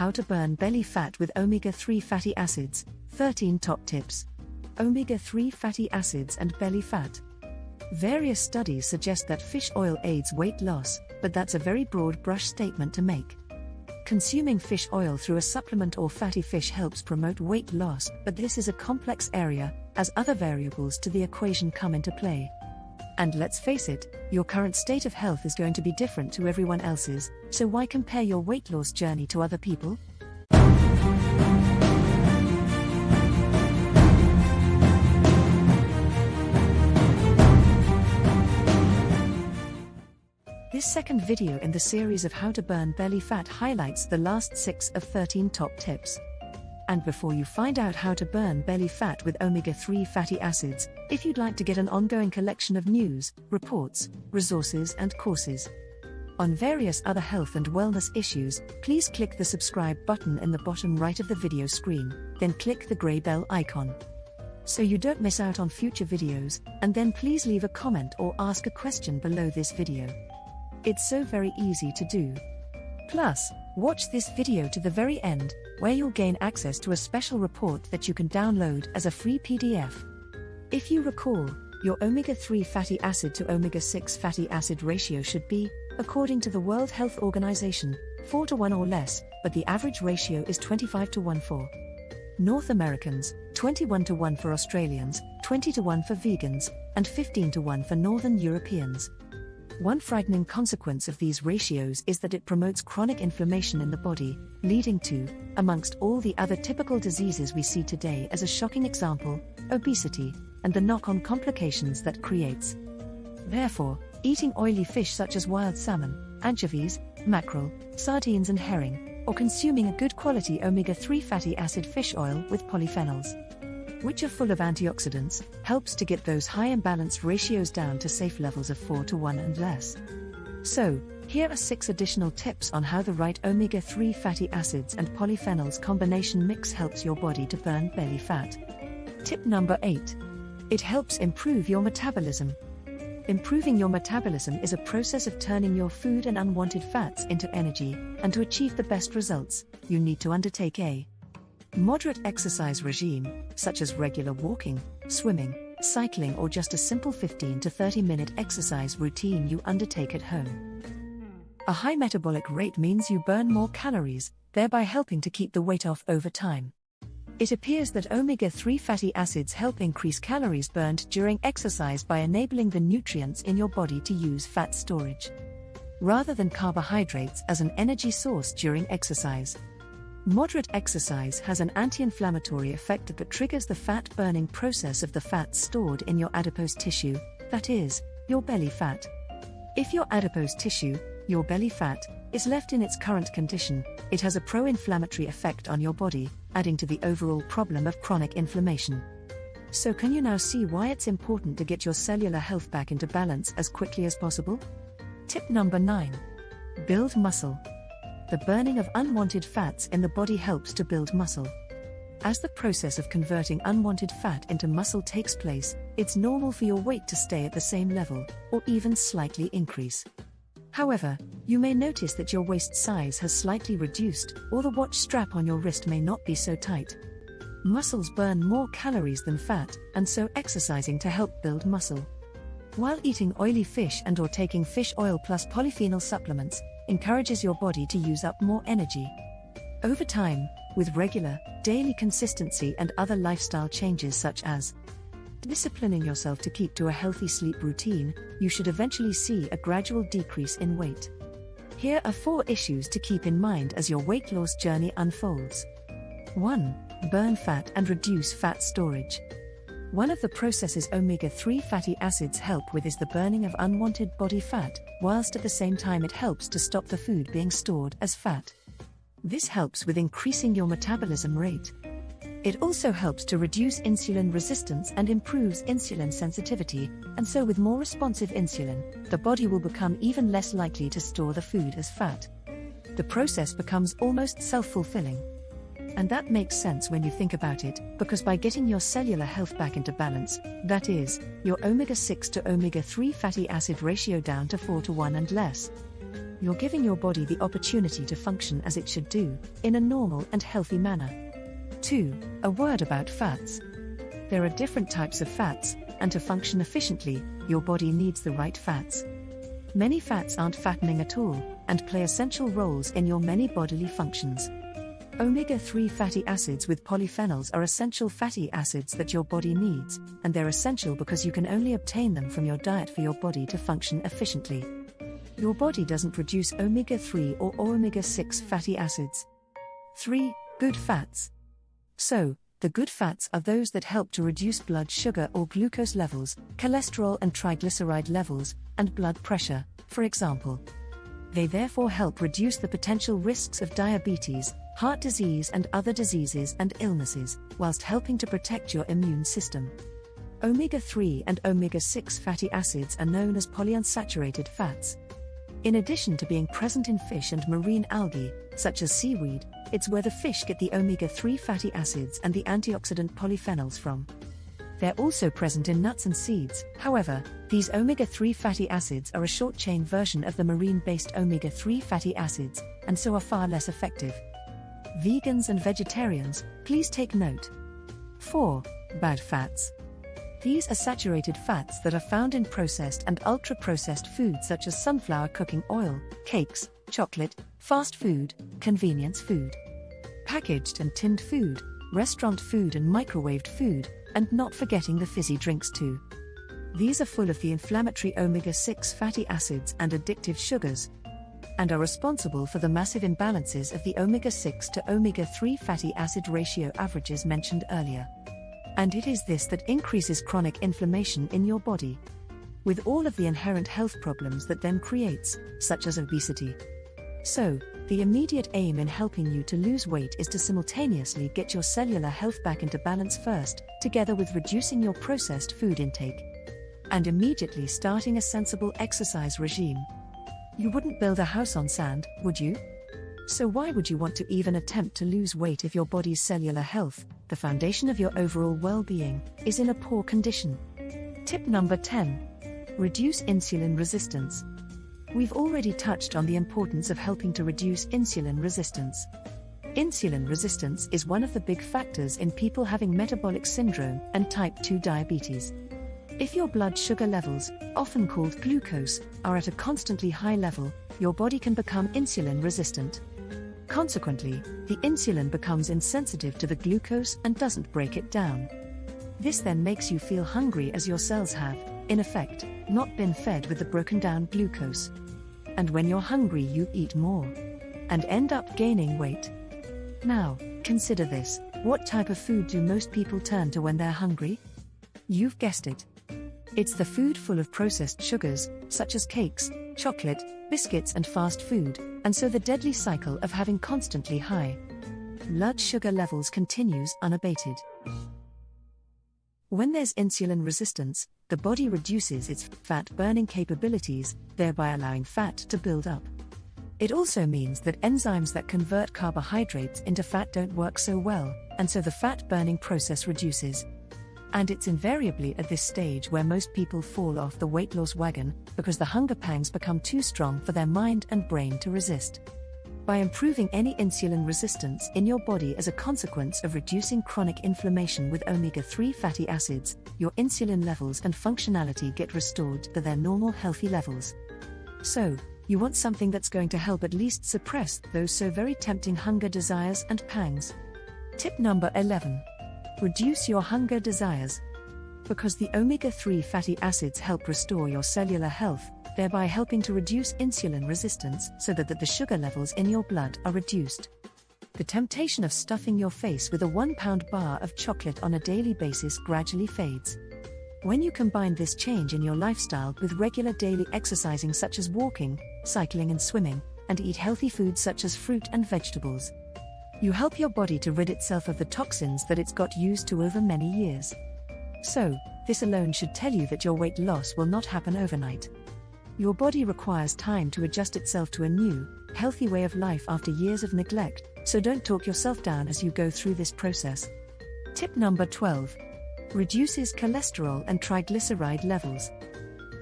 How to burn belly fat with omega-3 fatty acids, 13 top tips. Omega-3 fatty acids and belly fat. Various studies suggest that fish oil aids weight loss, but that's a very broad brush statement to make. Consuming fish oil through a supplement or fatty fish helps promote weight loss, but this is a complex area, as other variables to the equation come into play. And let's face it, your current state of health is going to be different to everyone else's, so why compare your weight loss journey to other people? This second video in the series of how to burn belly fat highlights the last 6 of 13 top tips. And before you find out how to burn belly fat with omega-3 fatty acids, if you'd like to get an ongoing collection of news, reports, resources and courses on various other health and wellness issues, please click the subscribe button in the bottom right of the video screen, then click the grey bell icon, so you don't miss out on future videos, and then please leave a comment or ask a question below this video. It's so very easy to do. Plus, watch this video to the very end, where you'll gain access to a special report that you can download as a free PDF. If you recall, your omega-3 fatty acid to omega-6 fatty acid ratio should be, according to the World Health Organization, 4:1 or less, but the average ratio is 25:1 for North Americans, 21:1 for Australians, 20:1 for vegans, and 15:1 for Northern Europeans. One frightening consequence of these ratios is that it promotes chronic inflammation in the body, leading to, amongst all the other typical diseases we see today as a shocking example, obesity, and the knock-on complications that creates. Therefore, eating oily fish such as wild salmon, anchovies, mackerel, sardines and herring, or consuming a good quality omega-3 fatty acid fish oil with polyphenols, which are full of antioxidants, helps to get those high imbalanced ratios down to safe levels of 4:1 and less. So, here are 6 additional tips on how the right omega-3 fatty acids and polyphenols combination mix helps your body to burn belly fat. Tip number 8. It helps improve your metabolism. Improving your metabolism is a process of turning your food and unwanted fats into energy, and to achieve the best results, you need to undertake a moderate exercise regime, such as regular walking, swimming, cycling or just a simple 15 to 30-minute exercise routine you undertake at home. A high metabolic rate means you burn more calories, thereby helping to keep the weight off over time. It appears that omega-3 fatty acids help increase calories burned during exercise by enabling the nutrients in your body to use fat storage, rather than carbohydrates as an energy source during exercise. Moderate exercise has an anti-inflammatory effect that triggers the fat-burning process of the fat stored in your adipose tissue, that is, your belly fat. If your adipose tissue, your belly fat, is left in its current condition, it has a pro-inflammatory effect on your body, adding to the overall problem of chronic inflammation. So can you now see why it's important to get your cellular health back into balance as quickly as possible? Tip number 9. Build muscle. The burning of unwanted fats in the body helps to build muscle. As the process of converting unwanted fat into muscle takes place, it's normal for your weight to stay at the same level, or even slightly increase. However, you may notice that your waist size has slightly reduced, or the watch strap on your wrist may not be so tight. Muscles burn more calories than fat, and so exercising to help build muscle, while eating oily fish and/or taking fish oil plus polyphenol supplements, encourages your body to use up more energy. Over time, with regular, daily consistency and other lifestyle changes such as disciplining yourself to keep to a healthy sleep routine, you should eventually see a gradual decrease in weight. Here are 4 issues to keep in mind as your weight loss journey unfolds. 1. Burn fat and reduce fat storage. One of the processes omega-3 fatty acids help with is the burning of unwanted body fat, whilst at the same time it helps to stop the food being stored as fat. This helps with increasing your metabolism rate. It also helps to reduce insulin resistance and improves insulin sensitivity, and so with more responsive insulin, the body will become even less likely to store the food as fat. The process becomes almost self-fulfilling. And that makes sense when you think about it, because by getting your cellular health back into balance, that is, your omega-6 to omega-3 fatty acid ratio down to 4:1 and less, You're giving your body the opportunity to function as it should do, in a normal and healthy manner. 2. A word about fats. There are different types of fats, and to function efficiently, your body needs the right fats. Many fats aren't fattening at all, and play essential roles in your many bodily functions. Omega-3 fatty acids with polyphenols are essential fatty acids that your body needs, and they're essential because you can only obtain them from your diet for your body to function efficiently. Your body doesn't produce omega-3 or omega-6 fatty acids. 3. Good fats. So, the good fats are those that help to reduce blood sugar or glucose levels, cholesterol and triglyceride levels, and blood pressure, for example. They therefore help reduce the potential risks of diabetes, heart disease and other diseases and illnesses, whilst helping to protect your immune system. Omega-3 and omega-6 fatty acids are known as polyunsaturated fats. In addition to being present in fish and marine algae, such as seaweed, it's where the fish get the omega-3 fatty acids and the antioxidant polyphenols from. They're also present in nuts and seeds. However, these omega-3 fatty acids are a short-chain version of the marine-based omega-3 fatty acids, and so are far less effective. Vegans and vegetarians, please take note. 4. Bad fats. These are saturated fats that are found in processed and ultra-processed foods such as sunflower cooking oil, cakes, chocolate, fast food, convenience food, packaged and tinned food, restaurant food and microwaved food, and not forgetting the fizzy drinks too. These are full of the inflammatory omega-6 fatty acids and addictive sugars, and are responsible for the massive imbalances of the omega-6 to omega-3 fatty acid ratio averages mentioned earlier. And it is this that increases chronic inflammation in your body, with all of the inherent health problems that then creates, such as obesity. So, the immediate aim in helping you to lose weight is to simultaneously get your cellular health back into balance first, together with reducing your processed food intake, and immediately starting a sensible exercise regime. You wouldn't build a house on sand, would you? So why would you want to even attempt to lose weight if your body's cellular health, the foundation of your overall well-being, is in a poor condition? Tip number 10. Reduce insulin resistance. We've already touched on the importance of helping to reduce insulin resistance. Insulin resistance is one of the big factors in people having metabolic syndrome and type 2 diabetes. If your blood sugar levels, often called glucose, are at a constantly high level, your body can become insulin resistant. Consequently, the insulin becomes insensitive to the glucose and doesn't break it down. This then makes you feel hungry as your cells have, in effect, not been fed with the broken down glucose. And when you're hungry, you eat more and end up gaining weight. Now, consider this: what type of food do most people turn to when they're hungry? You've guessed it. It's the food full of processed sugars, such as cakes, chocolate, biscuits and fast food, and so the deadly cycle of having constantly high blood sugar levels continues unabated. When there's insulin resistance, the body reduces its fat-burning capabilities, thereby allowing fat to build up. It also means that enzymes that convert carbohydrates into fat don't work so well, and so the fat-burning process reduces. And it's invariably at this stage where most people fall off the weight loss wagon, because the hunger pangs become too strong for their mind and brain to resist. By improving any insulin resistance in your body as a consequence of reducing chronic inflammation with omega-3 fatty acids, your insulin levels and functionality get restored to their normal healthy levels. So, you want something that's going to help at least suppress those so very tempting hunger desires and pangs. Tip number 11. Reduce your hunger desires. Because the omega-3 fatty acids help restore your cellular health, thereby helping to reduce insulin resistance so that the sugar levels in your blood are reduced. The temptation of stuffing your face with a 1-pound bar of chocolate on a daily basis gradually fades. When you combine this change in your lifestyle with regular daily exercising such as walking, cycling and swimming, and eat healthy foods such as fruit and vegetables, you help your body to rid itself of the toxins that it's got used to over many years. So, this alone should tell you that your weight loss will not happen overnight. Your body requires time to adjust itself to a new, healthy way of life after years of neglect, so don't talk yourself down as you go through this process. Tip number 12. Reduces cholesterol and triglyceride levels.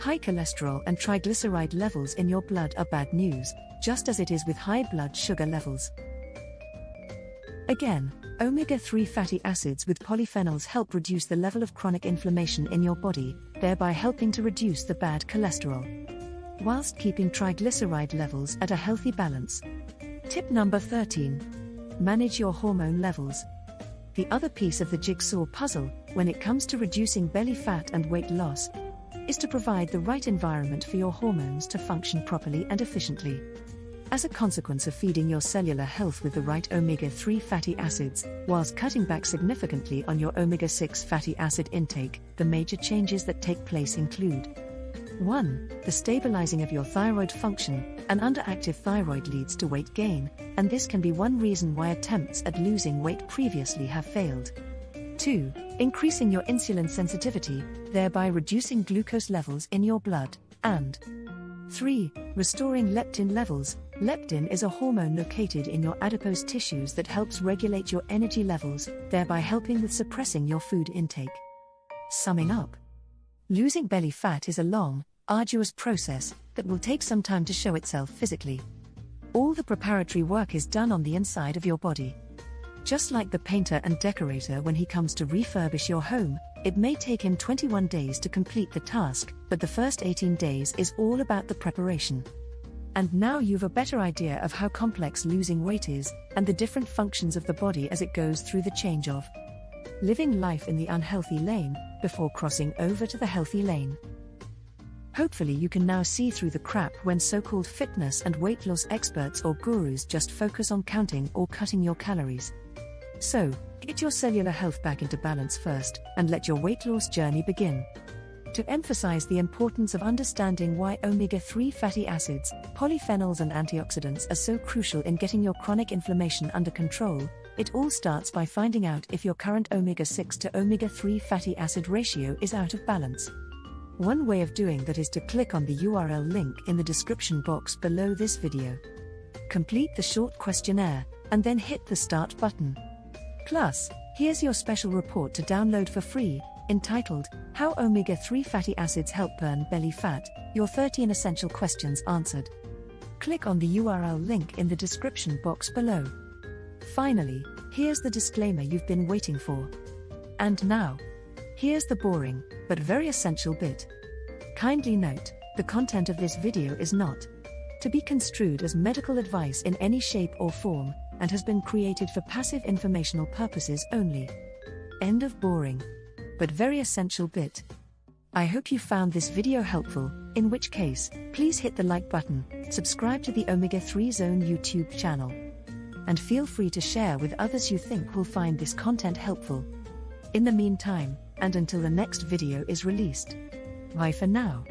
High cholesterol and triglyceride levels in your blood are bad news, just as it is with high blood sugar levels. Again, omega-3 fatty acids with polyphenols help reduce the level of chronic inflammation in your body, thereby helping to reduce the bad cholesterol, whilst keeping triglyceride levels at a healthy balance. Tip number 13. Manage your hormone levels. The other piece of the jigsaw puzzle, when it comes to reducing belly fat and weight loss, is to provide the right environment for your hormones to function properly and efficiently. As a consequence of feeding your cellular health with the right omega-3 fatty acids, whilst cutting back significantly on your omega-6 fatty acid intake, the major changes that take place include: 1. The stabilising of your thyroid function. An underactive thyroid leads to weight gain, and this can be one reason why attempts at losing weight previously have failed. 2. Increasing your insulin sensitivity, thereby reducing glucose levels in your blood. And 3. Restoring leptin levels. Leptin is a hormone located in your adipose tissues that helps regulate your energy levels, thereby helping with suppressing your food intake. Summing up, losing belly fat is a long, arduous process that will take some time to show itself physically. All the preparatory work is done on the inside of your body. Just like the painter and decorator when he comes to refurbish your home, it may take him 21 days to complete the task, but the first 18 days is all about the preparation. And now you've a better idea of how complex losing weight is, and the different functions of the body as it goes through the change of living life in the unhealthy lane, before crossing over to the healthy lane. Hopefully you can now see through the crap when so-called fitness and weight loss experts or gurus just focus on counting or cutting your calories. So, get your cellular health back into balance first, and let your weight loss journey begin. To emphasize the importance of understanding why omega-3 fatty acids, polyphenols and antioxidants are so crucial in getting your chronic inflammation under control, it all starts by finding out if your current omega-6 to omega-3 fatty acid ratio is out of balance. One way of doing that is to click on the URL link in the description box below this video. Complete the short questionnaire, and then hit the Start button. Plus, here's your special report to download for free, entitled, How Omega-3 Fatty Acids Help Burn Belly Fat, Your 13 Essential Questions Answered. Click on the URL link in the description box below. Finally, here's the disclaimer you've been waiting for. And now, here's the boring, but very essential bit. Kindly note, the content of this video is not to be construed as medical advice in any shape or form, and has been created for passive informational purposes only. End of boring, but very essential bit. I hope you found this video helpful, in which case, please hit the like button, subscribe to the Omega-3 Zone YouTube channel, and feel free to share with others you think will find this content helpful. In the meantime, and until the next video is released, bye for now.